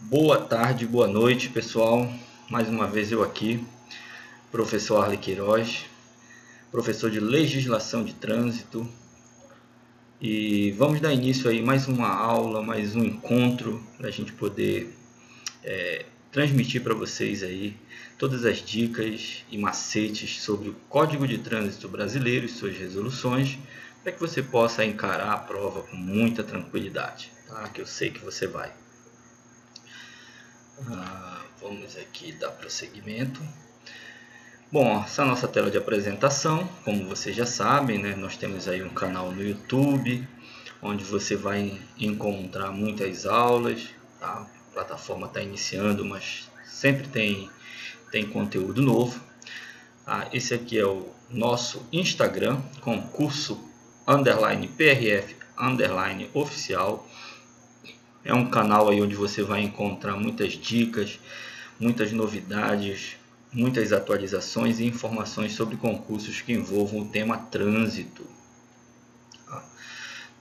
Boa tarde, boa noite, pessoal. Mais uma vez eu aqui, professor Arley Queiroz, professor de Legislação de Trânsito. E vamos dar início aí mais uma aula, mais um encontro para a gente poder transmitir para vocês aí todas as dicas e macetes sobre o Código de Trânsito Brasileiro e suas resoluções, para que você possa encarar a prova com muita tranquilidade, tá? Que eu sei que você vai. Vamos aqui dar prosseguimento. Bom, essa é a nossa tela de apresentação. Como vocês já sabem, né, nós temos aí um canal no YouTube, onde você vai encontrar muitas aulas. Tá? A plataforma está iniciando, mas sempre tem conteúdo novo. Esse aqui é o nosso Instagram, concurso _PRF _oficial. É um canal aí onde você vai encontrar muitas dicas, muitas novidades, muitas atualizações e informações sobre concursos que envolvam o tema trânsito.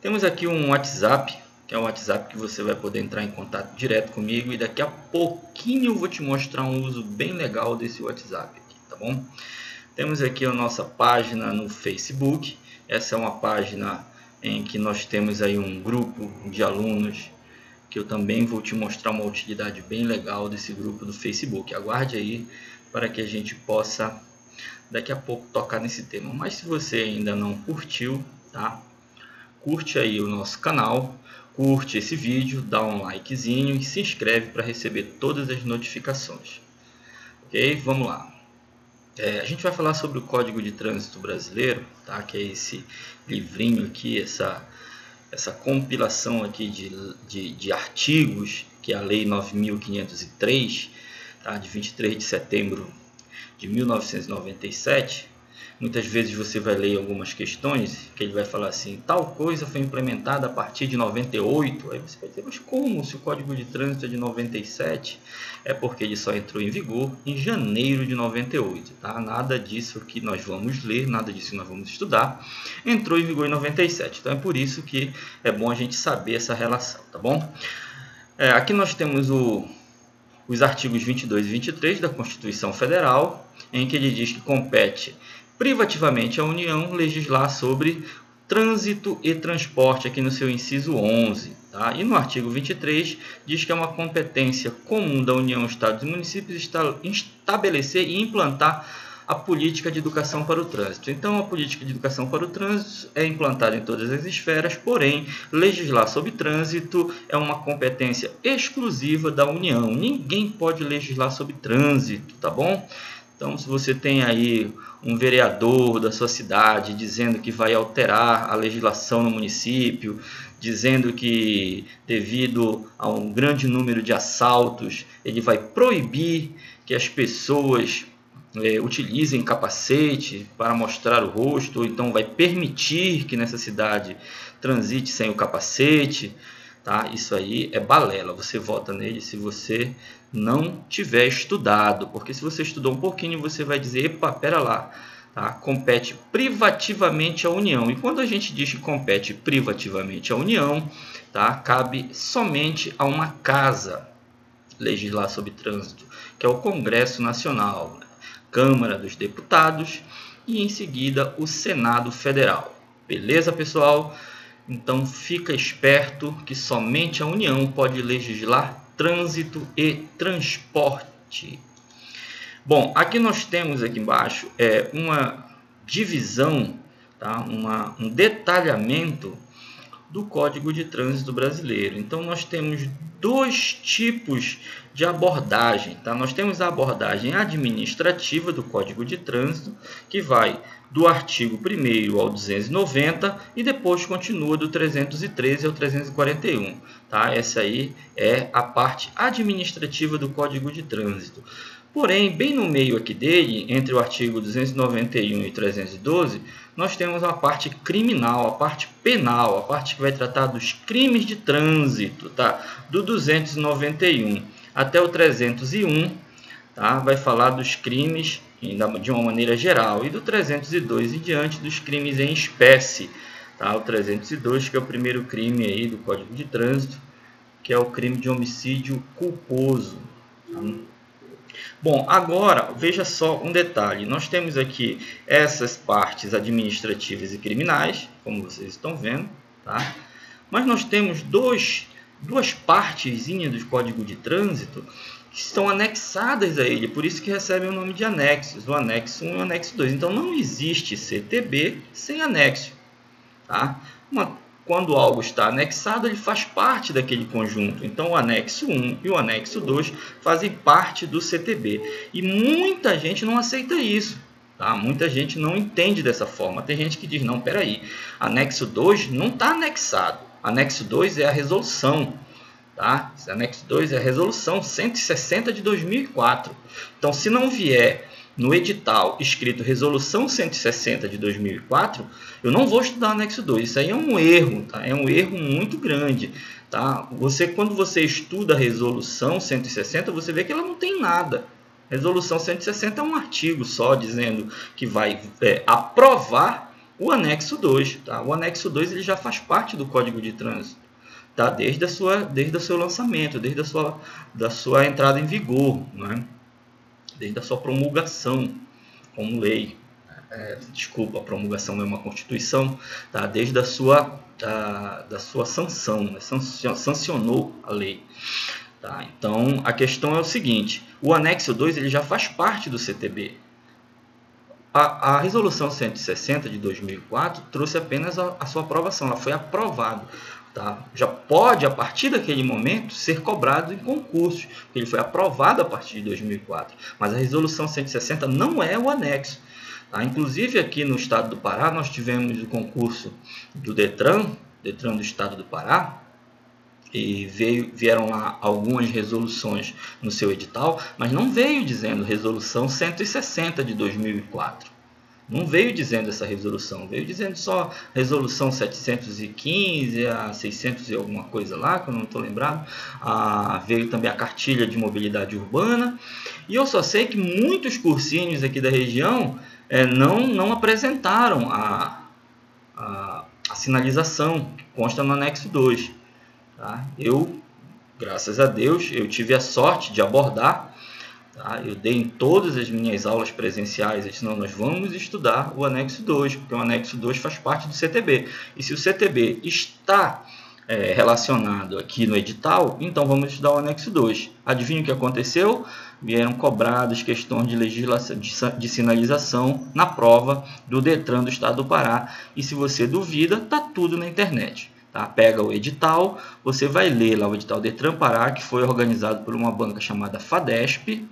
Temos aqui um WhatsApp, que é um WhatsApp que você vai poder entrar em contato direto comigo, e daqui a pouquinho eu vou te mostrar um uso bem legal desse WhatsApp aqui, tá bom? Temos aqui a nossa página no Facebook. Essa é uma página em que nós temos aí um grupo de alunos, que eu também vou te mostrar uma utilidade bem legal desse grupo do Facebook. Aguarde aí para que a gente possa daqui a pouco tocar nesse tema. Mas se você ainda não curtiu, tá? Curte aí o nosso canal, curte esse vídeo, dá um likezinho e se inscreve para receber todas as notificações. Ok? Vamos lá. A gente vai falar sobre o Código de Trânsito Brasileiro, tá? Que é esse livrinho aqui, essa compilação aqui de artigos, que é a Lei 9.503, tá? De 23 de setembro de 1997. Muitas vezes você vai ler algumas questões que ele vai falar assim: tal coisa foi implementada a partir de 98. Aí você vai dizer, mas como? Se o Código de Trânsito é de 97, é porque ele só entrou em vigor em janeiro de 98. Tá? Nada disso que nós vamos ler, nada disso que nós vamos estudar, entrou em vigor em 97. Então é por isso que é bom a gente saber essa relação, tá bom? Aqui nós temos os artigos 22 e 23 da Constituição Federal, em que ele diz que compete privativamente à União legislar sobre trânsito e transporte, aqui no seu inciso 11. Tá? E no artigo 23 diz que é uma competência comum da União, Estados e municípios estabelecer e implantar a política de educação para o trânsito. Então, a política de educação para o trânsito é implantada em todas as esferas, porém, legislar sobre trânsito é uma competência exclusiva da União. Ninguém pode legislar sobre trânsito, tá bom? Então, se você tem aí um vereador da sua cidade dizendo que vai alterar a legislação no município, dizendo que devido a um grande número de assaltos, ele vai proibir que as pessoas utilizem capacete para mostrar o rosto, ou então vai permitir que nessa cidade transite sem o capacete, tá? Isso aí é balela, você vota nele se você não tiver estudado, porque se você estudou um pouquinho, você vai dizer, epa, pera lá, tá? Compete privativamente à União, e quando a gente diz que compete privativamente à União, tá? Cabe somente a uma casa legislar sobre trânsito, que é o Congresso Nacional, Câmara dos Deputados e em seguida o Senado Federal. Beleza, pessoal? Então fica esperto que somente a União pode legislar trânsito e transporte. Bom, aqui nós temos aqui embaixo uma divisão, tá? Um detalhamento do Código de Trânsito Brasileiro. Então nós temos dois tipos de abordagem, tá? Nós temos a abordagem administrativa do Código de Trânsito, que vai do artigo 1º ao 290 e depois continua do 313 ao 341, tá? Essa aí é a parte administrativa do Código de Trânsito. Porém, bem no meio aqui dele, entre o artigo 291 e 312, nós temos a parte criminal, a parte penal, a parte que vai tratar dos crimes de trânsito, tá? Do 291 até o 301, tá? Vai falar dos crimes de uma maneira geral, e do 302 em diante dos crimes em espécie, tá? O 302, que é o primeiro crime aí do Código de Trânsito, que é o crime de homicídio culposo. Bom, agora veja só um detalhe. Nós temos aqui essas partes administrativas e criminais, como vocês estão vendo, tá? Mas nós temos duas partezinhas do Código de Trânsito que estão anexadas a ele, por isso que recebem o nome de anexos, o anexo 1 e o anexo 2. Então não existe CTB sem anexo, tá? Quando algo está anexado, ele faz parte daquele conjunto. Então o anexo 1 e o anexo 2 fazem parte do CTB. E muita gente não aceita isso, tá? Muita gente não entende dessa forma. Tem gente que diz, não, peraí, anexo 2 não está anexado. Anexo 2 é a resolução, tá? Esse anexo 2 é a resolução 160 de 2004. Então, se não vier no edital escrito resolução 160 de 2004, eu não vou estudar anexo 2. Isso aí é um erro, tá? É um erro muito grande, tá? Quando você estuda a resolução 160, você vê que ela não tem nada. Resolução 160 é um artigo só dizendo que vai aprovar o anexo 2, tá? O anexo 2 ele já faz parte do Código de Trânsito, tá? Desde o seu lançamento, desde da sua entrada em vigor, né? Desde a sua promulgação como lei. Desculpa, a promulgação não é uma constituição, tá? Desde da sua sanção, né? Sancionou a lei. Tá? Então, a questão é o seguinte, o anexo 2 ele já faz parte do CTB. A resolução 160 de 2004 trouxe apenas a sua aprovação, ela foi aprovada. Tá? Já pode, a partir daquele momento, ser cobrado em concursos, porque ele foi aprovado a partir de 2004. Mas a resolução 160 não é o anexo. Tá? Inclusive, aqui no estado do Pará, nós tivemos o concurso do Detran do estado do Pará, e vieram lá algumas resoluções no seu edital, mas não veio dizendo resolução 160 de 2004. Não veio dizendo essa resolução, veio dizendo só resolução 715 a 600 e alguma coisa lá, que eu não estou lembrado. Veio também a cartilha de mobilidade urbana. E eu só sei que muitos cursinhos aqui da região não apresentaram a sinalização que consta no anexo 2. Tá? Eu, graças a Deus, eu tive a sorte de abordar. Tá? Eu dei em todas as minhas aulas presenciais, senão nós vamos estudar o anexo 2, porque o anexo 2 faz parte do CTB. E se o CTB está relacionado aqui no edital, então vamos estudar o anexo 2. Adivinha o que aconteceu? Vieram cobradas questões de legislação, de sinalização na prova do Detran do estado do Pará. E se você duvida, está tudo na internet. Tá? Pega o edital, você vai ler lá o edital Detran Pará, que foi organizado por uma banca chamada FADESP,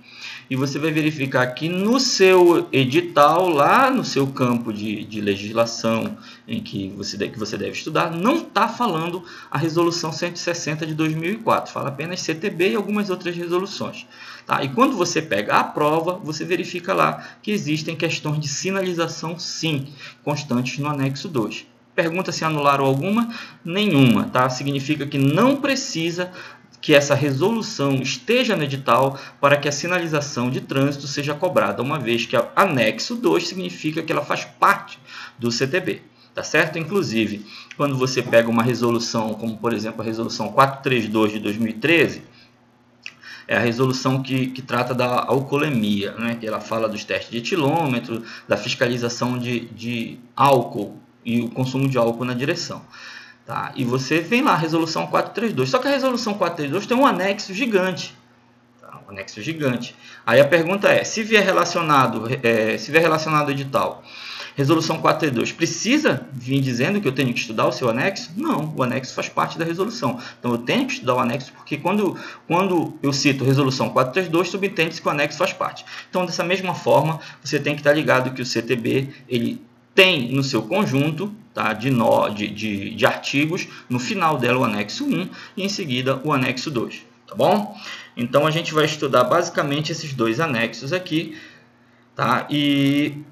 e você vai verificar que no seu edital, lá no seu campo de legislação em que você deve estudar, não está falando a resolução 160 de 2004, fala apenas CTB e algumas outras resoluções. Tá? E quando você pega a prova, você verifica lá que existem questões de sinalização, sim, constantes no anexo 2. Pergunta se anularam alguma? Nenhuma, tá? Significa que não precisa que essa resolução esteja no edital para que a sinalização de trânsito seja cobrada, uma vez que o anexo 2 significa que ela faz parte do CTB, tá certo? Inclusive, quando você pega uma resolução, como por exemplo a resolução 432 de 2013, é a resolução que trata da alcoolemia, né? Que ela fala dos testes de etilômetro, da fiscalização de álcool, e o consumo de álcool na direção. Tá? E você vem lá a resolução 432. Só que a resolução 432 tem um anexo gigante. Tá? Um anexo gigante. Aí a pergunta é, se vier relacionado ao edital, resolução 432, precisa vir dizendo que eu tenho que estudar o seu anexo? Não, o anexo faz parte da resolução. Então eu tenho que estudar o anexo porque quando eu cito resolução 432, subentende-se que o anexo faz parte. Então, dessa mesma forma, você tem que estar ligado que o CTB, ele tem no seu conjunto, tá, de artigos, no final dela o anexo 1 e em seguida o anexo 2, tá bom? Então a gente vai estudar basicamente esses dois anexos aqui, tá? E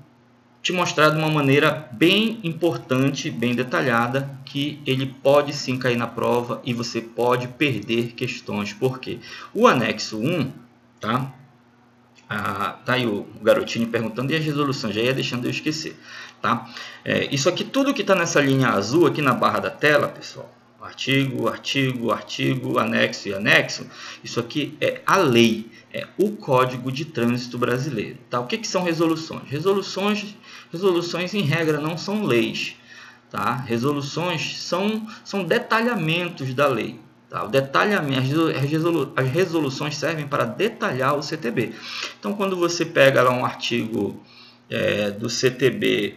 te mostrar de uma maneira bem importante, bem detalhada, que ele pode sim cair na prova e você pode perder questões. Por quê? O anexo 1, tá? Tá aí o garotinho perguntando, e as resoluções? Já ia deixando eu esquecer. Tá? Isso aqui, tudo que está nessa linha azul aqui na barra da tela, pessoal, artigo, artigo, artigo, anexo e anexo. Isso aqui é a lei, é o Código de Trânsito Brasileiro. Tá? O que são resoluções? Resoluções em regra não são leis. Tá? Resoluções são detalhamentos da lei. Tá? O detalhamento, as resoluções servem para detalhar o CTB. Então, quando você pega lá um artigo do CTB,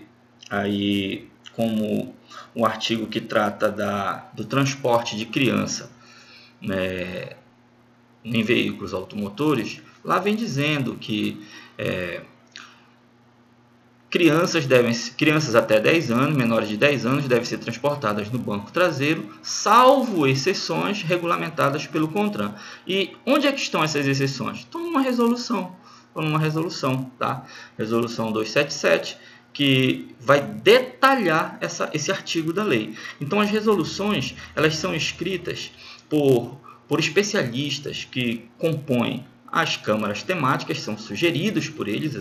aí, como um artigo que trata do transporte de criança, né, em veículos automotores, lá vem dizendo que crianças até 10 anos, menores de 10 anos, devem ser transportadas no banco traseiro, salvo exceções regulamentadas pelo CONTRAN. E onde é que estão essas exceções? Estão numa resolução. Tá? Resolução 277, que vai detalhar esse artigo da lei. Então, as resoluções, elas são escritas por especialistas que compõem as câmaras temáticas, são sugeridos por eles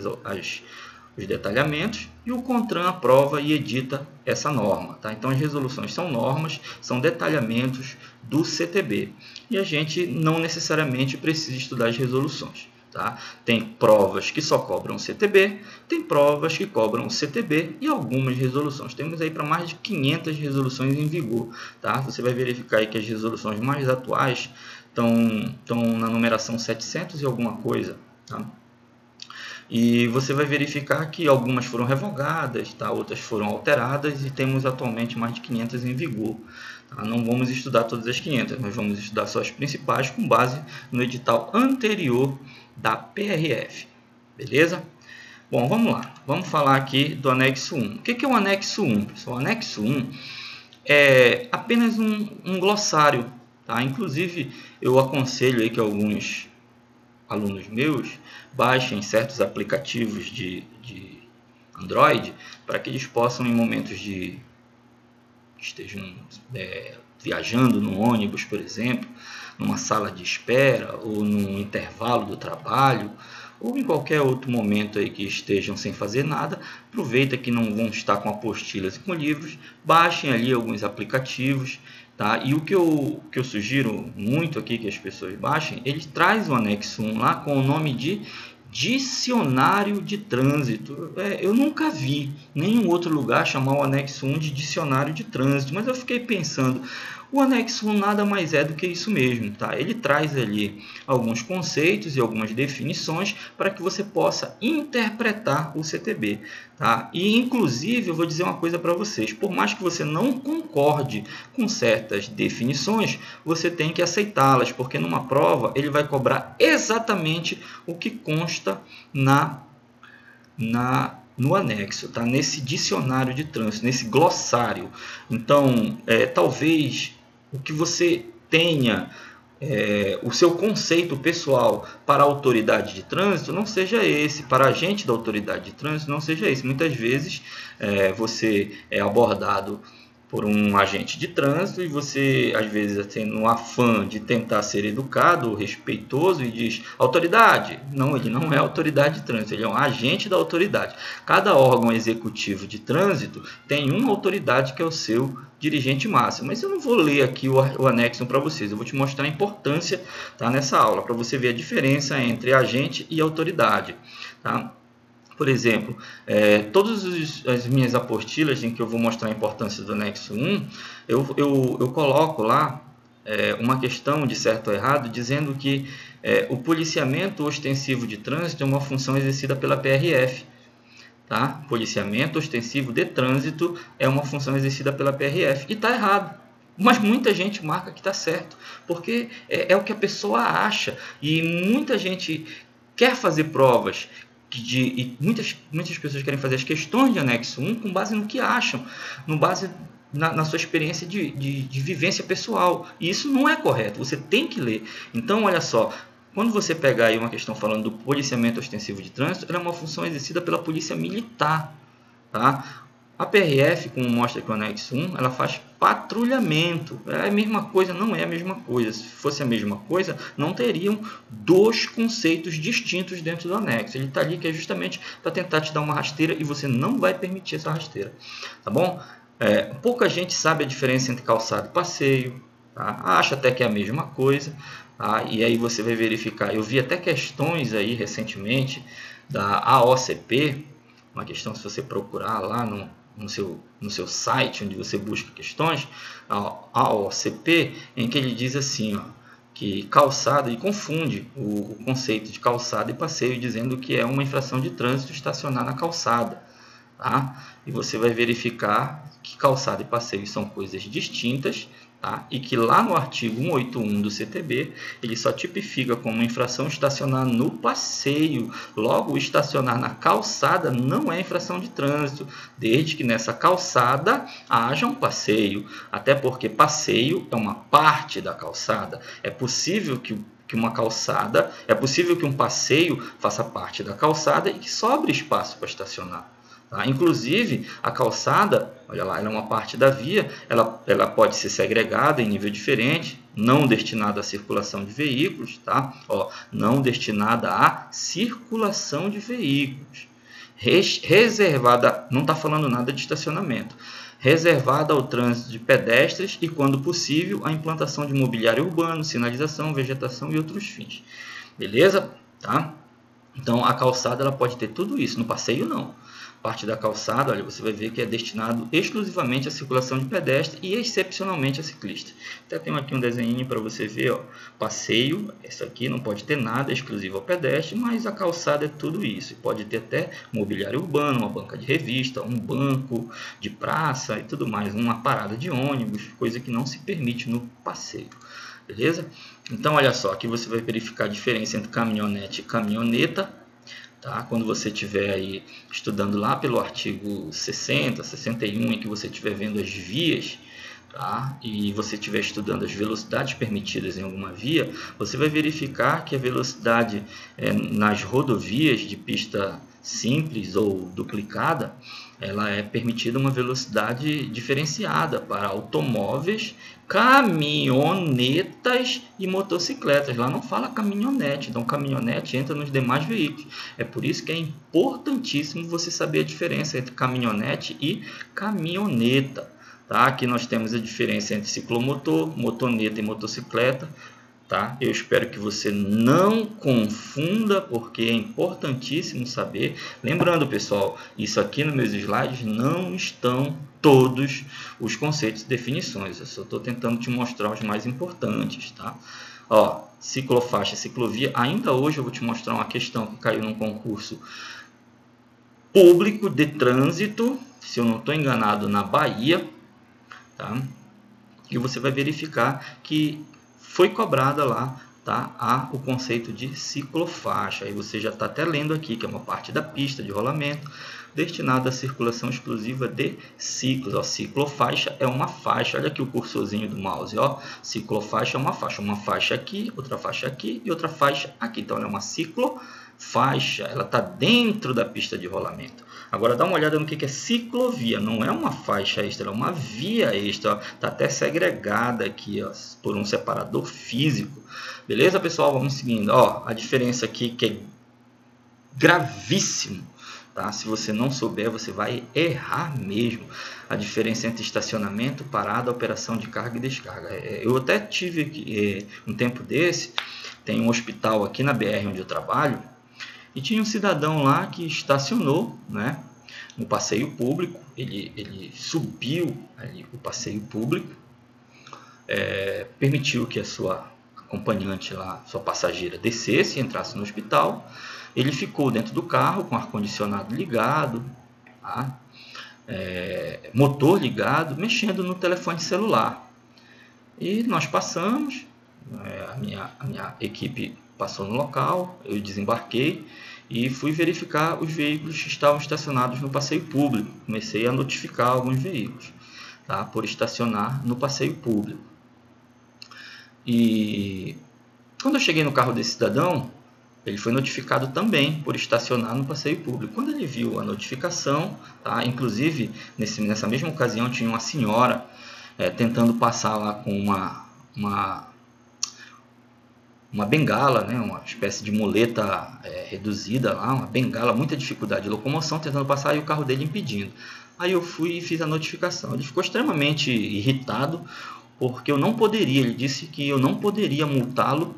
os detalhamentos, e o CONTRAN aprova e edita essa norma. Tá? Então, as resoluções são normas, são detalhamentos do CTB. E a gente não necessariamente precisa estudar as resoluções. Tá? Tem provas que só cobram o CTB, tem provas que cobram o CTB e algumas resoluções. Temos aí para mais de 500 resoluções em vigor. Tá? Você vai verificar aí que as resoluções mais atuais estão na numeração 700 e alguma coisa. Tá? E você vai verificar que algumas foram revogadas, tá? Outras foram alteradas e temos atualmente mais de 500 em vigor. Tá? Não vamos estudar todas as 500, mas vamos estudar só as principais com base no edital anterior da PRF. Beleza? Bom, vamos lá. Vamos falar aqui do anexo 1. O que é o anexo 1? Pessoal, o anexo 1 é apenas um glossário. Tá? Inclusive, eu aconselho aí que alguns alunos meus baixem certos aplicativos de Android para que eles possam, em momentos que estejam viajando no ônibus, por exemplo, numa sala de espera ou num intervalo do trabalho, ou em qualquer outro momento aí que estejam sem fazer nada, aproveita que não vão estar com apostilas e com livros, baixem ali alguns aplicativos. Tá? E o que eu sugiro muito aqui que as pessoas baixem, ele traz o anexo 1 lá com o nome de Dicionário de Trânsito. Eu nunca vi nenhum outro lugar chamar o anexo 1 de Dicionário de Trânsito, mas eu fiquei pensando, o anexo 1 nada mais é do que isso mesmo. Tá? Ele traz ali alguns conceitos e algumas definições para que você possa interpretar o CTB. Tá? E, inclusive, eu vou dizer uma coisa para vocês. Por mais que você não concorde com certas definições, você tem que aceitá-las, porque numa prova ele vai cobrar exatamente o que consta no anexo, tá? Nesse dicionário de trânsito, nesse glossário. Então, talvez o que você tenha, o seu conceito pessoal para a autoridade de trânsito não seja esse, para a agente da autoridade de trânsito não seja esse. Muitas vezes você é abordado por um agente de trânsito e você, às vezes, assim, no afã de tentar ser educado, respeitoso, e diz autoridade. Não, ele não é autoridade de trânsito, ele é um agente da autoridade. Cada órgão executivo de trânsito tem uma autoridade que é o seu dirigente máximo. Mas eu não vou ler aqui o anexo para vocês, eu vou te mostrar a importância, tá, nessa aula, para você ver a diferença entre agente e autoridade. Tá? Por exemplo, todas as minhas apostilas em que eu vou mostrar a importância do anexo 1, eu coloco lá uma questão de certo ou errado, dizendo que o policiamento ostensivo de trânsito é uma função exercida pela PRF. Tá? Policiamento ostensivo de trânsito é uma função exercida pela PRF. E está errado. Mas muita gente marca que está certo, porque é o que a pessoa acha. E muita gente quer fazer provas, e muitas pessoas querem fazer as questões de anexo 1 com base no que acham, na sua experiência de vivência pessoal. E isso não é correto, você tem que ler. Então, olha só, quando você pegar aí uma questão falando do policiamento ostensivo de trânsito, ela é uma função exercida pela polícia militar. Tá? A PRF, como mostra aqui o anexo 1, ela faz patrulhamento. É a mesma coisa? Não é a mesma coisa. Se fosse a mesma coisa, não teriam dois conceitos distintos dentro do anexo. Ele está ali que é justamente para tentar te dar uma rasteira e você não vai permitir essa rasteira. Tá bom? Pouca gente sabe a diferença entre calçada e passeio, tá? Acha até que é a mesma coisa, tá? E aí você vai verificar. Eu vi até questões aí recentemente da AOCP, uma questão, se você procurar lá no seu site onde você busca questões, a AOCP, em que ele diz assim, ó, que calçada, e confunde o conceito de calçada e passeio, dizendo que é uma infração de trânsito estacionar na calçada. Tá? E você vai verificar que calçada e passeio são coisas distintas, tá? E que lá no artigo 181 do CTB, ele só tipifica como infração estacionar no passeio. Logo, estacionar na calçada não é infração de trânsito, desde que nessa calçada haja um passeio. Até porque passeio é uma parte da calçada. É possível que um passeio faça parte da calçada e que sobre espaço para estacionar. Tá? Inclusive, a calçada, olha lá, ela é uma parte da via, ela pode ser segregada em nível diferente, não destinada à circulação de veículos, tá? Ó, não destinada à circulação de veículos. Reservada, não está falando nada de estacionamento, reservada ao trânsito de pedestres e, quando possível, a implantação de mobiliário urbano, sinalização, vegetação e outros fins. Beleza? Tá? Então, a calçada ela pode ter tudo isso, no passeio não. Parte da calçada, olha, você vai ver que é destinado exclusivamente à circulação de pedestre e excepcionalmente a ciclista. Até tenho aqui um desenho para você ver, ó. Passeio, essa aqui não pode ter nada exclusivo ao pedestre, mas a calçada é tudo isso. Pode ter até mobiliário urbano, uma banca de revista, um banco de praça e tudo mais, uma parada de ônibus, coisa que não se permite no passeio. Beleza? Então, olha só, aqui você vai verificar a diferença entre caminhonete e caminhoneta. Tá? Quando você estiver aí estudando lá pelo artigo 60, 61, em que você estiver vendo as vias, tá? E você estiver estudando as velocidades permitidas em alguma via, você vai verificar que a velocidade nas rodovias de pista simples ou duplicada, ela é permitida uma velocidade diferenciada para automóveis, caminhonetas e motocicletas. Lá não fala caminhonete, então caminhonete entra nos demais veículos. É por isso que é importantíssimo você saber a diferença entre caminhonete e caminhoneta. Tá? Aqui nós temos a diferença entre ciclomotor, motoneta e motocicleta. Tá? Eu espero que você não confunda, porque é importantíssimo saber. Lembrando, pessoal, isso aqui nos meus slides não estão todos os conceitos e definições. Eu só estou tentando te mostrar os mais importantes. Tá? Ó, ciclofaixa, ciclovia. Ainda hoje eu vou te mostrar uma questão que caiu num concurso público de trânsito, se eu não estou enganado, na Bahia. Tá? E você vai verificar que foi cobrada lá, tá, o conceito de ciclofaixa. Aí você já está até lendo aqui que é uma parte da pista de rolamento destinada à circulação exclusiva de ciclos. Ó, ciclofaixa é uma faixa. Olha aqui o cursorzinho do mouse. Ó, ciclofaixa é uma faixa aqui, outra faixa aqui e outra faixa aqui. Então, ela é uma ciclofaixa. Ela está dentro da pista de rolamento. Agora dá uma olhada no que é ciclovia. Não é uma faixa extra, é uma via extra. Está até segregada aqui, ó, por um separador físico. Beleza, pessoal? Vamos seguindo. Ó, a diferença aqui que é gravíssimo. Tá? Se você não souber, você vai errar mesmo. A diferença entre estacionamento, parada, operação de carga e descarga. Eu até tive aqui, um tempo desse, tem um hospital aqui na BR onde eu trabalho, e tinha um cidadão lá que estacionou, né, no passeio público. Ele subiu ali o passeio público, permitiu que a sua acompanhante lá, sua passageira, descesse e entrasse no hospital. Ele ficou dentro do carro com ar-condicionado ligado, tá? Motor ligado, mexendo no telefone celular. E nós passamos, a minha equipe passou no local, eu desembarquei e fui verificar os veículos que estavam estacionados no passeio público. Comecei a notificar alguns veículos, tá, por estacionar no passeio público. E quando eu cheguei no carro desse cidadão, ele foi notificado também por estacionar no passeio público. Quando ele viu a notificação, tá, inclusive nessa mesma ocasião tinha uma senhora tentando passar lá com uma bengala, né, uma espécie de muleta reduzida lá, uma bengala, muita dificuldade de locomoção, tentando passar e o carro dele impedindo. Aí eu fui e fiz a notificação. Ele ficou extremamente irritado, porque eu não poderia, ele disse que eu não poderia multá-lo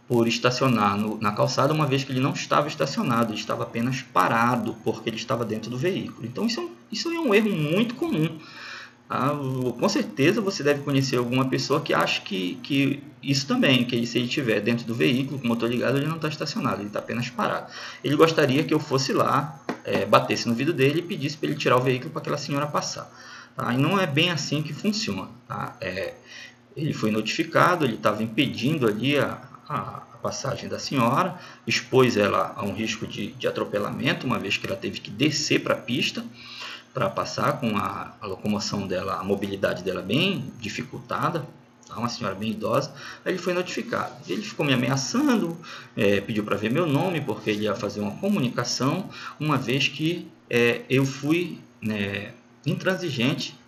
por estacionar na calçada, uma vez que ele não estava estacionado, ele estava apenas parado, porque ele estava dentro do veículo. Então isso é um erro muito comum. Com certeza você deve conhecer alguma pessoa que acha que isso também, que se ele estiver dentro do veículo com o motor ligado, ele não está estacionado, ele está apenas parado. Ele gostaria que eu fosse lá, batesse no vidro dele e pedisse para ele tirar o veículo para aquela senhora passar. E não é bem assim que funciona. Ele foi notificado, ele estava impedindo ali a passagem da senhora, expôs ela a um risco de atropelamento, uma vez que ela teve que descer para a pista para passar, com a locomoção dela, a mobilidade dela bem dificultada, uma senhora bem idosa. Aí ele foi notificado. Ele ficou me ameaçando, pediu para ver meu nome, porque ele ia fazer uma comunicação, uma vez que eu fui intransigente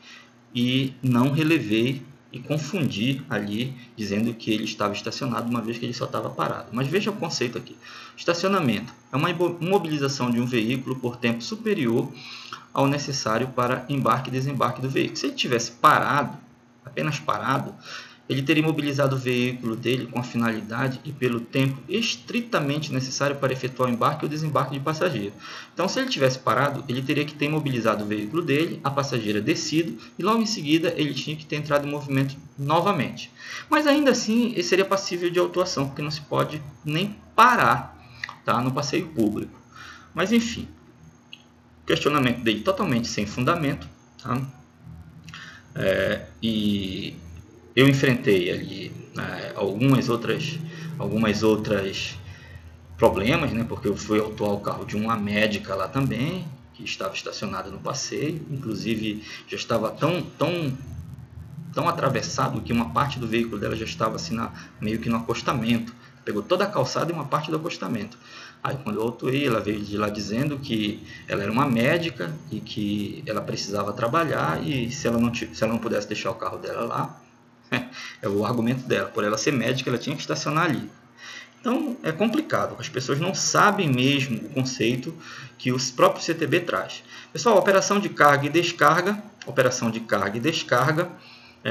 e não relevei e confundi ali, dizendo que ele estava estacionado, uma vez que ele só estava parado. Mas veja o conceito aqui. Estacionamento é uma imobilização de um veículo por tempo superior ao necessário para embarque e desembarque do veículo. Se ele tivesse parado, apenas parado, ele teria imobilizado o veículo dele com a finalidade e pelo tempo estritamente necessário para efetuar o embarque ou desembarque de passageiro. Então, se ele tivesse parado, ele teria que ter imobilizado o veículo dele, a passageira descido, e logo em seguida ele tinha que ter entrado em movimento novamente. Mas ainda assim, ele seria passível de autuação, porque não se pode nem parar, no passeio público. Mas enfim, questionamento dele totalmente sem fundamento, e eu enfrentei ali algumas outras problemas, porque eu fui autuar o carro de uma médica lá também, que estava estacionada no passeio, inclusive já estava tão atravessado que uma parte do veículo dela já estava assim meio que no acostamento, pegou toda a calçada e uma parte do acostamento. Aí quando eu autuei, ela veio de lá dizendo que ela era uma médica e que ela precisava trabalhar, e se ela não pudesse deixar o carro dela lá, é o argumento dela, por ela ser médica, ela tinha que estacionar ali. Então é complicado, as pessoas não sabem mesmo o conceito que o próprio CTB traz. Pessoal, operação de carga e descarga,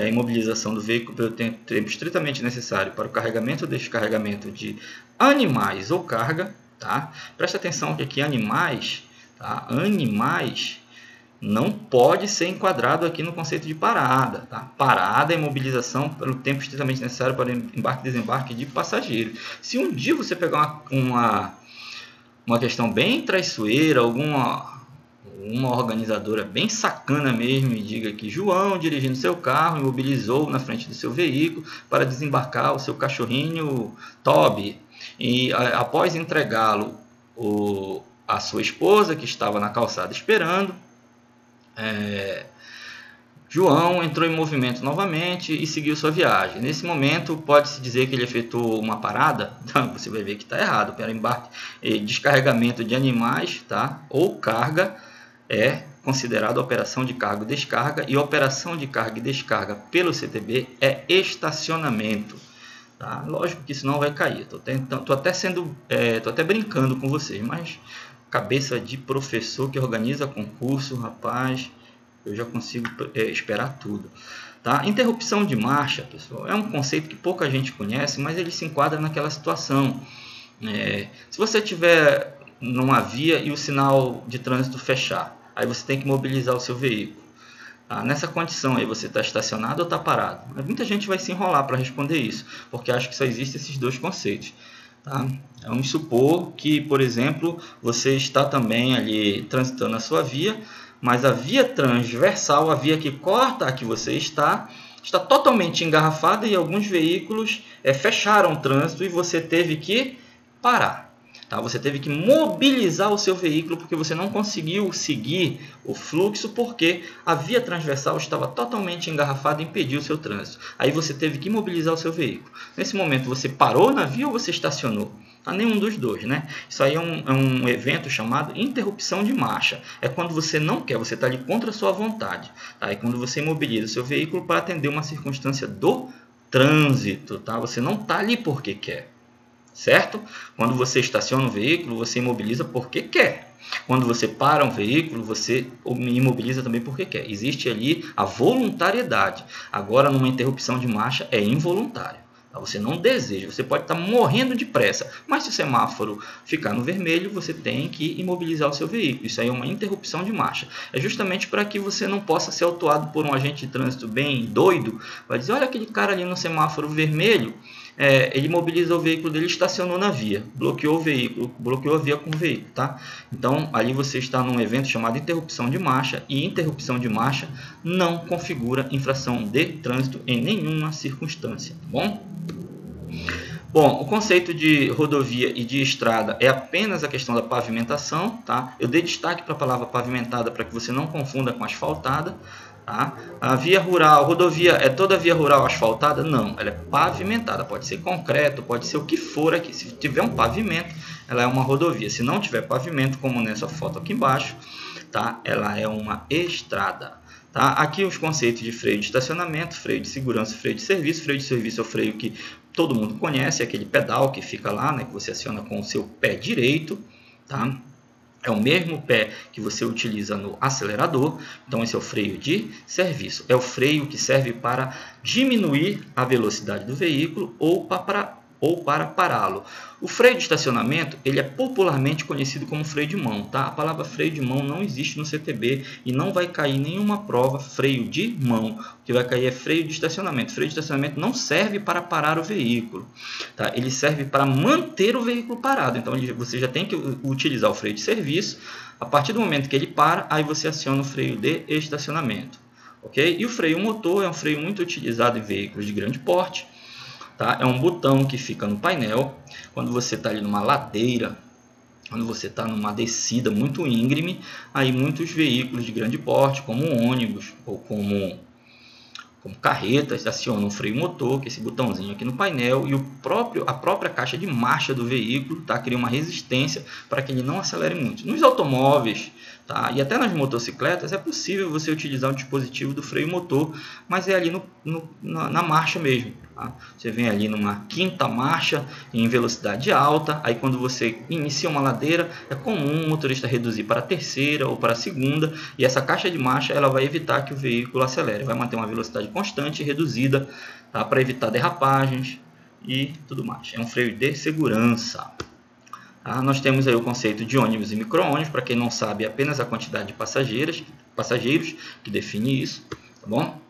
imobilização do veículo pelo tempo estritamente necessário para o carregamento ou descarregamento de animais ou carga. Preste atenção que aqui animais não pode ser enquadrado aqui no conceito de parada. Parada é imobilização pelo tempo estritamente necessário para embarque e desembarque de passageiro. Se um dia você pegar uma questão bem traiçoeira, uma organizadora bem sacana mesmo, e diga que João, dirigindo seu carro, imobilizou na frente do seu veículo para desembarcar o seu cachorrinho Toby, e após entregá-lo a sua esposa, que estava na calçada esperando, João entrou em movimento novamente e seguiu sua viagem. Nesse momento, pode-se dizer que ele efetuou uma parada? Então, você vai ver que está errado. Para embarque e descarregamento de animais, ou carga, é considerado operação de carga e descarga, e operação de carga e descarga pelo CTB é estacionamento. Lógico que isso não vai cair. Estou até brincando com vocês, mas cabeça de professor que organiza concurso, rapaz, eu já consigo esperar tudo. Interrupção de marcha, pessoal, é um conceito que pouca gente conhece, mas ele se enquadra naquela situação. Se você estiver numa via e o sinal de trânsito fechar, aí você tem que mobilizar o seu veículo. Nessa condição aí, você está estacionado ou está parado? Muita gente vai se enrolar para responder isso, porque acha que só existem esses dois conceitos. Vamos supor que, por exemplo, você está também ali transitando na sua via, mas a via transversal, a via que corta a que você está totalmente engarrafada e alguns veículos fecharam o trânsito e você teve que parar. Você teve que mobilizar o seu veículo porque você não conseguiu seguir o fluxo, porque a via transversal estava totalmente engarrafada e impediu o seu trânsito. Aí você teve que mobilizar o seu veículo. Nesse momento você parou na via ou você estacionou? Nenhum dos dois, Isso aí é um evento chamado interrupção de marcha. É quando você não quer, você está ali contra a sua vontade. É quando você imobiliza o seu veículo para atender uma circunstância do trânsito. Você não está ali porque quer. certo? Quando você estaciona um veículo, você imobiliza porque quer. Quando você para um veículo, você imobiliza também porque quer. Existe ali a voluntariedade. Agora, numa interrupção de marcha, é involuntário. Você não deseja, você pode estar morrendo de pressa, mas se o semáforo ficar no vermelho, você tem que imobilizar o seu veículo. Isso aí é uma interrupção de marcha. É justamente para que você não possa ser autuado por um agente de trânsito bem doido. Vai dizer, olha aquele cara ali no semáforo vermelho, ele imobilizou o veículo dele, estacionou na via, bloqueou o veículo, bloqueou a via com o veículo, tá? Então, ali você está num evento chamado interrupção de marcha, e interrupção de marcha não configura infração de trânsito em nenhuma circunstância, tá bom? Bom, o conceito de rodovia e de estrada é apenas a questão da pavimentação, tá? Eu dei destaque para a palavra pavimentada para que você não confunda com asfaltada, tá? A via rural, rodovia é toda via rural asfaltada? Não, ela é pavimentada, pode ser concreto, pode ser o que for aqui. Se tiver um pavimento, ela é uma rodovia. Se não tiver pavimento, como nessa foto aqui embaixo, tá? Ela é uma estrada. Tá? Aqui os conceitos de freio de estacionamento, freio de segurança, freio de serviço. Freio de serviço é o freio que todo mundo conhece, é aquele pedal que fica lá, né, que você aciona com o seu pé direito, tá? É o mesmo pé que você utiliza no acelerador, então esse é o freio de serviço. É o freio que serve para diminuir a velocidade do veículo ou para pará-lo. O freio de estacionamento, ele é popularmente conhecido como freio de mão, tá? A palavra freio de mão não existe no CTB e não vai cair nenhuma prova freio de mão. O que vai cair é freio de estacionamento. Freio de estacionamento não serve para parar o veículo, tá? Ele serve para manter o veículo parado. Então você já tem que utilizar o freio de serviço. A partir do momento que ele para, aí você aciona o freio de estacionamento, ok? E o freio motor é um freio muito utilizado em veículos de grande porte. Tá? É um botão que fica no painel. Quando você está ali numa ladeira, quando você está numa descida muito íngreme, aí muitos veículos de grande porte, como ônibus ou como carretas, acionam um freio motor, que é esse botãozinho aqui no painel, e a própria caixa de marcha do veículo, tá? Cria uma resistência para que ele não acelere muito. Nos automóveis, tá? E até nas motocicletas é possível você utilizar o dispositivo do freio motor, mas é ali na marcha mesmo. Tá? Você vem ali numa quinta marcha em velocidade alta, aí quando você inicia uma ladeira, é comum o motorista reduzir para a terceira ou para a segunda, e essa caixa de marcha ela vai evitar que o veículo acelere, vai manter uma velocidade constante e reduzida, tá? Para evitar derrapagens e tudo mais. É um freio de segurança. Tá? Nós temos aí o conceito de ônibus e micro-ônibus, para quem não sabe, é apenas a quantidade de passageiros que define isso, tá bom?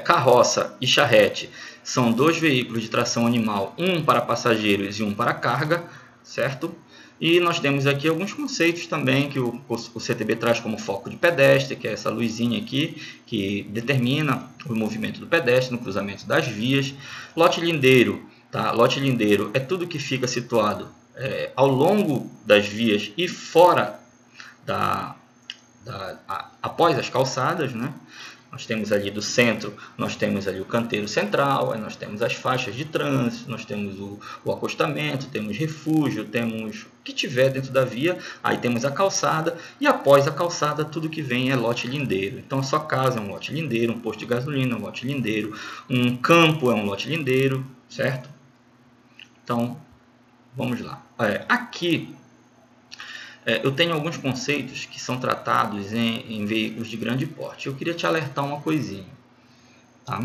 Carroça e charrete são dois veículos de tração animal, um para passageiros e um para carga, certo? E nós temos aqui alguns conceitos também que o CTB traz como foco de pedestre, que é essa luzinha aqui, que determina o movimento do pedestre no cruzamento das vias. Lote lindeiro, tá? Lote lindeiro é tudo que fica situado ao longo das vias e fora após as calçadas, né? Nós temos ali do centro, nós temos ali o canteiro central, aí nós temos as faixas de trânsito, nós temos o acostamento, temos refúgio, temos o que tiver dentro da via, aí temos a calçada, e após a calçada tudo que vem é lote lindeiro. Então a sua casa é um lote lindeiro, um posto de gasolina é um lote lindeiro, um campo é um lote lindeiro, certo? Então, vamos lá. Aqui eu tenho alguns conceitos que são tratados em veículos de grande porte. Eu queria te alertar uma coisinha. Tá?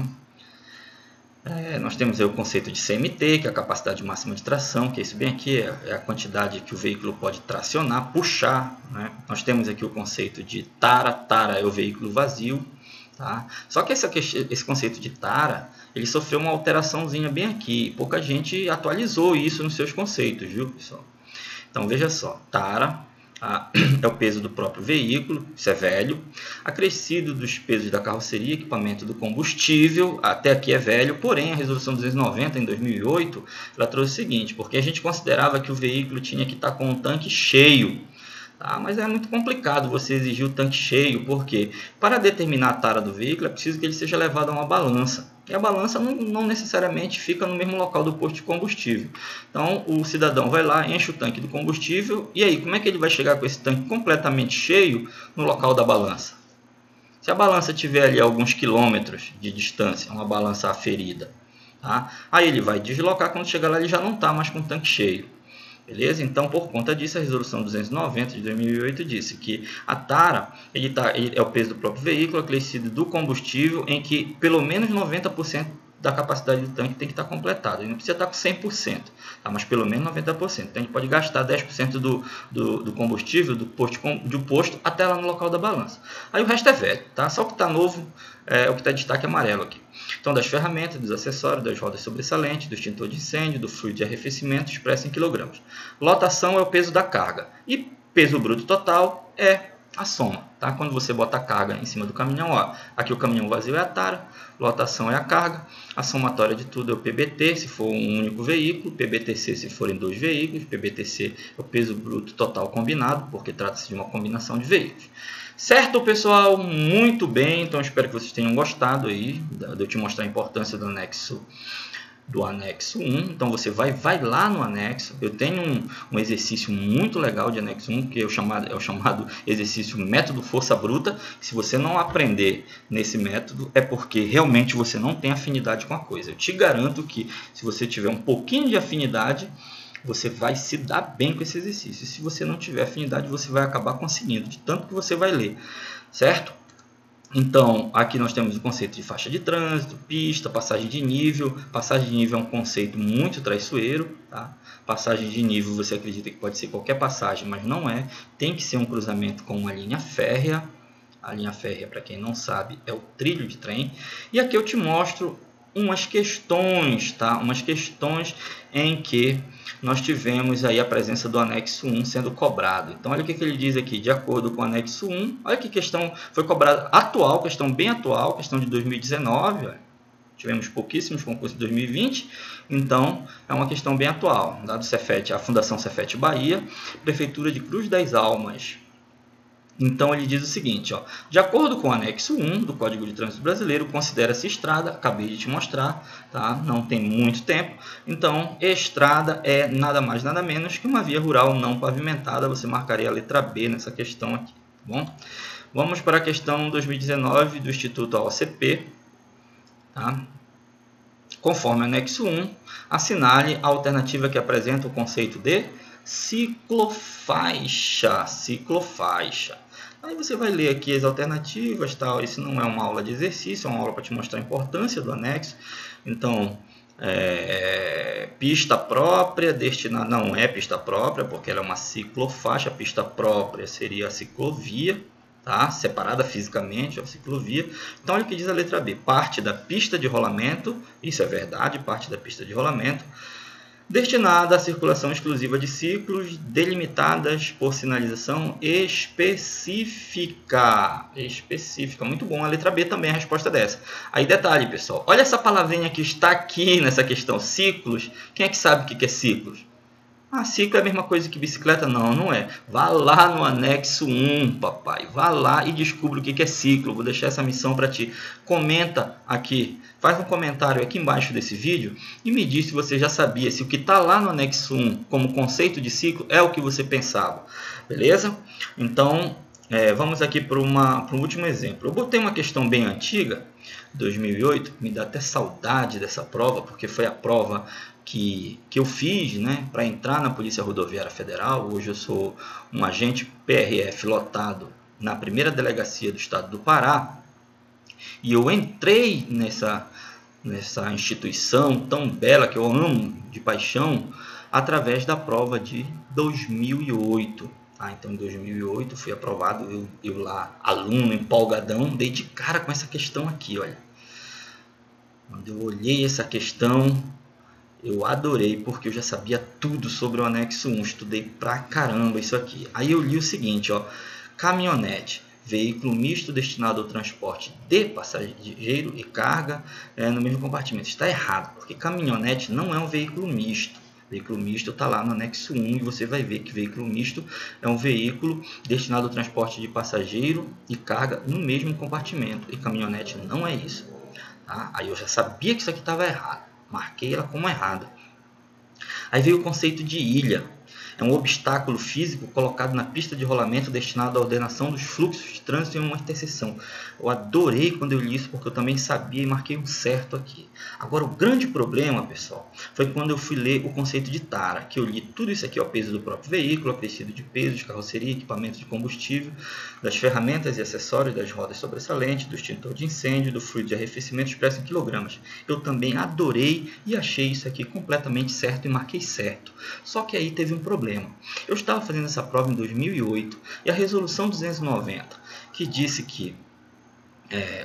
Nós temos aí o conceito de CMT, que é a capacidade máxima de tração, que é isso bem aqui, é a quantidade que o veículo pode tracionar, puxar. Né? Nós temos aqui o conceito de tara. Tara é o veículo vazio. Tá? Só que esse conceito de tara, ele sofreu uma alteraçãozinha bem aqui. Pouca gente atualizou isso nos seus conceitos, viu, pessoal? Então, veja só, tara é o peso do próprio veículo, isso é velho. Acrescido dos pesos da carroceria, equipamento do combustível, até aqui é velho, porém a resolução 290 em 2008, ela trouxe o seguinte, porque a gente considerava que o veículo tinha que estar com um tanque cheio. Tá? Mas é muito complicado você exigir o tanque cheio, porque para determinar a tara do veículo é preciso que ele seja levado a uma balança. E a balança não necessariamente fica no mesmo local do posto de combustível. Então o cidadão vai lá, enche o tanque do combustível, e aí como é que ele vai chegar com esse tanque completamente cheio no local da balança? Se a balança tiver ali alguns quilômetros de distância, uma balança aferida, tá? Aí ele vai deslocar, quando chegar lá ele já não está mais com o tanque cheio. Beleza? Então, por conta disso, a resolução 290 de 2008 disse que a tara ele é o peso do próprio veículo acrescido do combustível, em que pelo menos 90% da capacidade do tanque tem que estar completado. Ele não precisa estar com 100%, tá? Mas pelo menos 90%. Então, a gente pode gastar 10% do combustível do posto até lá no local da balança. Aí o resto é velho, tá? Só o que está novo é o que está de destaque amarelo aqui. Então, das ferramentas, dos acessórios, das rodas sobressalentes, do extintor de incêndio, do fluido de arrefecimento, expresso em quilogramas. Lotação é o peso da carga. E peso bruto total é a soma, tá? Quando você bota a carga em cima do caminhão, ó, aqui o caminhão vazio é a tara, lotação é a carga, a somatória de tudo é o PBT, se for um único veículo, PBTC se forem 2 veículos, PBTC é o peso bruto total combinado, porque trata-se de uma combinação de veículos. Certo, pessoal? Muito bem, então espero que vocês tenham gostado aí de eu te mostrar a importância do anexo 1. Então você vai lá no anexo. Eu tenho um exercício muito legal de anexo 1, que é o chamado exercício método força bruta. Se você não aprender nesse método, é porque realmente você não tem afinidade com a coisa. Eu te garanto que se você tiver um pouquinho de afinidade, você vai se dar bem com esse exercício. E se você não tiver afinidade, você vai acabar conseguindo, de tanto que você vai ler, certo? Então, aqui nós temos o conceito de faixa de trânsito, pista, passagem de nível. Passagem de nível é um conceito muito traiçoeiro, tá? Passagem de nível você acredita que pode ser qualquer passagem, mas não é. Tem que ser um cruzamento com uma linha férrea. A linha férrea, para quem não sabe, é o trilho de trem. E aqui eu te mostro umas questões, tá? Umas questões em que nós tivemos aí a presença do anexo 1 sendo cobrado. Então, olha o que ele diz aqui, de acordo com o anexo 1, olha que questão foi cobrada atual, questão bem atual, questão de 2019, olha. Tivemos pouquíssimos concursos de 2020, então é uma questão bem atual. Dado Cefet, a Fundação Cefet Bahia, Prefeitura de Cruz das Almas. Então ele diz o seguinte, ó, de acordo com o anexo 1 do Código de Trânsito Brasileiro, considera-se estrada, acabei de te mostrar, tá? Não tem muito tempo, então estrada é nada mais nada menos que uma via rural não pavimentada. Você marcaria a letra B nessa questão aqui, tá bom? Vamos para a questão 2019 do Instituto AOCP, tá? Conforme o anexo 1, assinale a alternativa que apresenta o conceito de ciclofaixa. Aí você vai ler aqui as alternativas, tal. Isso não é uma aula de exercício, é uma aula para te mostrar a importância do anexo. Então, pista própria, destinada, não é pista própria, porque ela é uma ciclofaixa. Pista própria seria a ciclovia, tá? Separada fisicamente, a ciclovia. Então, olha o que diz a letra B. Parte da pista de rolamento, isso é verdade, parte da pista de rolamento, destinada à circulação exclusiva de ciclos, delimitadas por sinalização específica. Muito bom, a letra B também é a resposta dessa. Aí detalhe, pessoal, olha essa palavrinha que está aqui nessa questão, ciclos. Quem é que sabe o que é ciclos? Ah, ciclo é a mesma coisa que bicicleta? Não, não é. Vá lá no anexo 1, papai. Vá lá e descubra o que é ciclo. Vou deixar essa missão para ti. Comenta aqui. Faz um comentário aqui embaixo desse vídeo e me diz se você já sabia, se o que está lá no anexo 1 como conceito de ciclo é o que você pensava. Beleza? Então, vamos aqui para um último exemplo. Eu botei uma questão bem antiga, 2008. Me dá até saudade dessa prova, porque foi a prova que eu fiz, né, para entrar na Polícia Rodoviária Federal. Hoje eu sou um agente PRF lotado na primeira delegacia do estado do Pará, e eu entrei nessa instituição tão bela que eu amo de paixão através da prova de 2008. Então em 2008 fui aprovado, eu lá, aluno empolgadão, dei de cara com essa questão aqui, olha. Quando eu olhei essa questão, eu adorei, porque eu já sabia tudo sobre o anexo 1, estudei pra caramba isso aqui. Aí eu li o seguinte, ó, caminhonete, veículo misto destinado ao transporte de passageiro e carga no mesmo compartimento. Está errado, porque caminhonete não é um veículo misto. Veículo misto está lá no anexo 1 e você vai ver que veículo misto é um veículo destinado ao transporte de passageiro e carga no mesmo compartimento. E caminhonete não é isso. Tá? Aí eu já sabia que isso aqui estava errado. Marquei ela como errada. Aí veio o conceito de ilha. É um obstáculo físico colocado na pista de rolamento destinado à ordenação dos fluxos de trânsito em uma interseção. Eu adorei quando eu li isso, porque eu também sabia e marquei um certo aqui. Agora, o grande problema, pessoal, foi quando eu fui ler o conceito de tara, que eu li tudo isso aqui, o peso do próprio veículo, acrescido de peso, de carroceria, equipamento de combustível, das ferramentas e acessórios, das rodas sobressalentes, do extintor de incêndio, do fluido de arrefecimento expresso em quilogramas. Eu também adorei e achei isso aqui completamente certo e marquei certo. Só que aí teve um problema. Eu estava fazendo essa prova em 2008 e a resolução 290, que disse que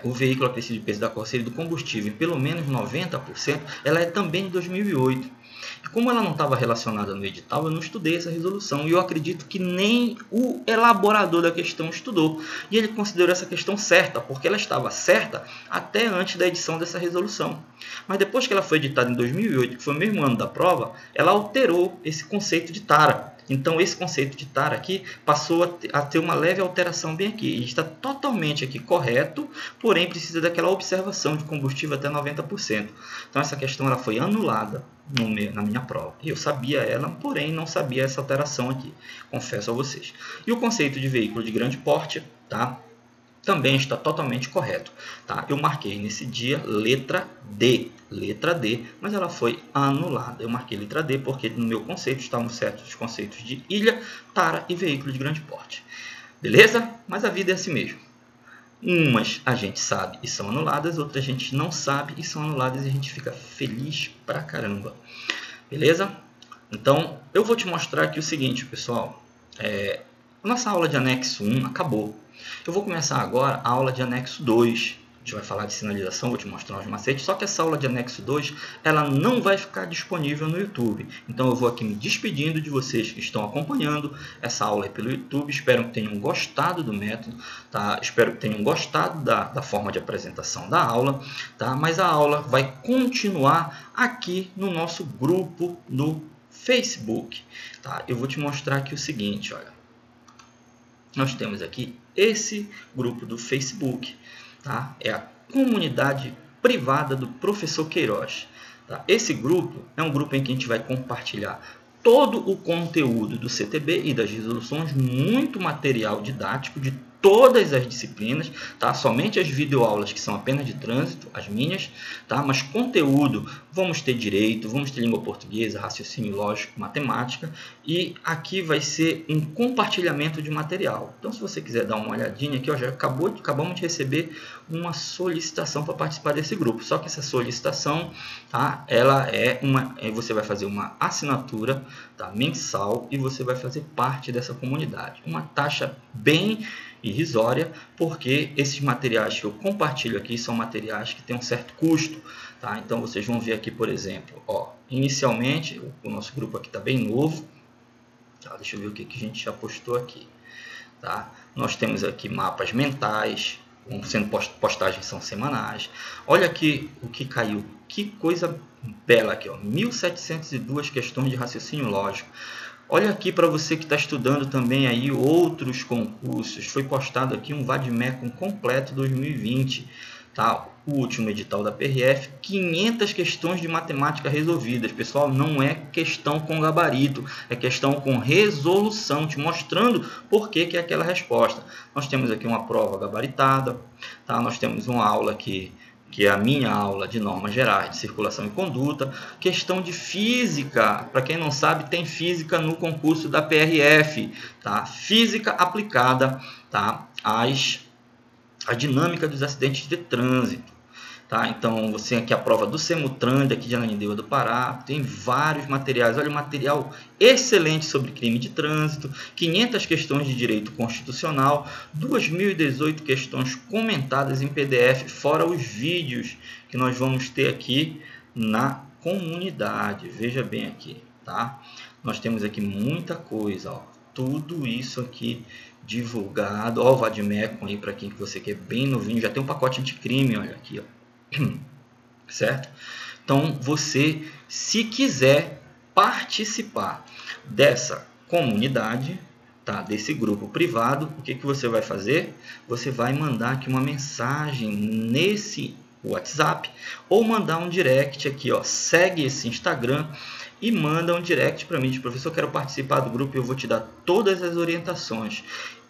o veículo acrescido de peso da carroceria do combustível em pelo menos 90%, ela é também de 2008. E como ela não estava relacionada no edital, eu não estudei essa resolução. E eu acredito que nem o elaborador da questão estudou. E ele considerou essa questão certa, porque ela estava certa até antes da edição dessa resolução. Mas depois que ela foi editada em 2008, que foi o mesmo ano da prova, ela alterou esse conceito de tara. Então, esse conceito de tara aqui passou a ter uma leve alteração bem aqui. E está totalmente aqui correto, porém precisa daquela observação de combustível até 90%. Então, essa questão ela foi anulada na minha prova. Eu sabia ela, porém não sabia essa alteração aqui, confesso a vocês. E o conceito de veículo de grande porte, tá? Também está totalmente correto, tá? Eu marquei nesse dia letra D, mas ela foi anulada. Eu marquei letra D porque no meu conceito estavam certos os conceitos de ilha, tara e veículo de grande porte. Beleza? Mas a vida é assim mesmo. Umas a gente sabe e são anuladas, outras a gente não sabe e são anuladas e a gente fica feliz pra caramba. Beleza? Então, eu vou te mostrar aqui o seguinte, pessoal. Nossa aula de anexo 1 acabou. Eu vou começar agora a aula de anexo 2. A gente vai falar de sinalização, vou te mostrar uns macetes. Só que essa aula de anexo 2, ela não vai ficar disponível no YouTube. Então eu vou aqui me despedindo de vocês que estão acompanhando essa aula aí pelo YouTube. Espero que tenham gostado do método, tá? Espero que tenham gostado da forma de apresentação da aula, tá? Mas a aula vai continuar aqui no nosso grupo no Facebook, tá? Eu vou te mostrar aqui o seguinte, olha. Nós temos aqui esse grupo do Facebook, tá? É a comunidade privada do professor Queiroz. Tá? Esse grupo é um grupo em que a gente vai compartilhar todo o conteúdo do CTB e das resoluções, muito material didático de todas as disciplinas, tá? Somente as videoaulas que são apenas de trânsito, as minhas, tá? Mas conteúdo, vamos ter direito, vamos ter língua portuguesa, raciocínio lógico, matemática, e aqui vai ser um compartilhamento de material. Então, se você quiser dar uma olhadinha aqui, ó, já acabamos de receber uma solicitação para participar desse grupo. Só que essa solicitação, tá? Ela você vai fazer uma assinatura, tá? Mensal, e você vai fazer parte dessa comunidade. Uma taxa bem irrisória, porque esses materiais que eu compartilho aqui são materiais que têm um certo custo, tá? Então vocês vão ver aqui, por exemplo, ó, inicialmente o nosso grupo aqui está bem novo, tá? Deixa eu ver o que a gente já postou aqui, tá? Nós temos aqui mapas mentais, sendo postagens são semanais. Olha aqui o que caiu, que coisa bela aqui, ó, 1702 questões de raciocínio lógico. Olha aqui para você que está estudando também aí outros concursos. Foi postado aqui um Vadmecum completo 2020. Tá? O último edital da PRF, 500 questões de matemática resolvidas. Pessoal, não é questão com gabarito, é questão com resolução, te mostrando por que é aquela resposta. Nós temos aqui uma prova gabaritada, tá? Nós temos uma aula aqui, que é a minha aula de normas gerais de circulação e conduta, questão de física, para quem não sabe, tem física no concurso da PRF, tá? Física aplicada, tá? A dinâmica dos acidentes de trânsito, tá? Então, você aqui a prova do Semutran, daqui de Ananindeua do Pará, tem vários materiais, olha, material excelente sobre crime de trânsito, 500 questões de direito constitucional, 2018 questões comentadas em PDF, fora os vídeos que nós vamos ter aqui na comunidade. Veja bem aqui, tá? Nós temos aqui muita coisa, ó, tudo isso aqui divulgado, ó, o Vadmecum aí para quem que você quer bem novinho, já tem um pacote anticrime, olha aqui, ó. Certo? Então, você, se quiser participar dessa comunidade, tá? Desse grupo privado, o que você vai fazer? Você vai mandar aqui uma mensagem nesse WhatsApp ou mandar um direct aqui, ó, segue esse Instagram e manda um direct para mim, professor, eu quero participar do grupo e eu vou te dar todas as orientações.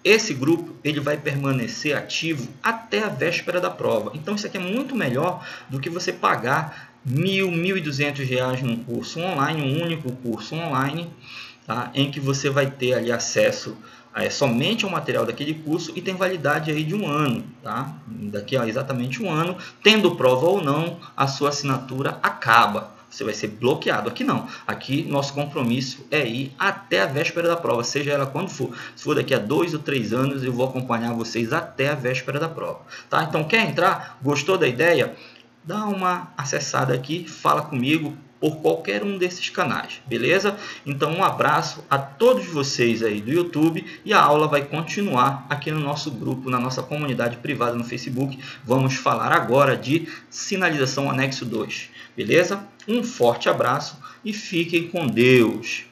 Esse grupo ele vai permanecer ativo até a véspera da prova. Então isso aqui é muito melhor do que você pagar R$1.000, R$1.200 num curso online, um único curso online, tá? Em que você vai ter ali acesso somente ao material daquele curso e tem validade aí de 1 ano, tá? Daqui a exatamente 1 ano, tendo prova ou não, a sua assinatura acaba. Você vai ser bloqueado. Aqui não. Aqui nosso compromisso é ir até a véspera da prova, seja ela quando for. Se for daqui a 2 ou 3 anos, eu vou acompanhar vocês até a véspera da prova. Tá? Então, quer entrar? Gostou da ideia? Dá uma acessada aqui, fala comigo por qualquer um desses canais, beleza? Então, um abraço a todos vocês aí do YouTube e a aula vai continuar aqui no nosso grupo, na nossa comunidade privada no Facebook. Vamos falar agora de sinalização anexo 2, beleza? Um forte abraço e fiquem com Deus!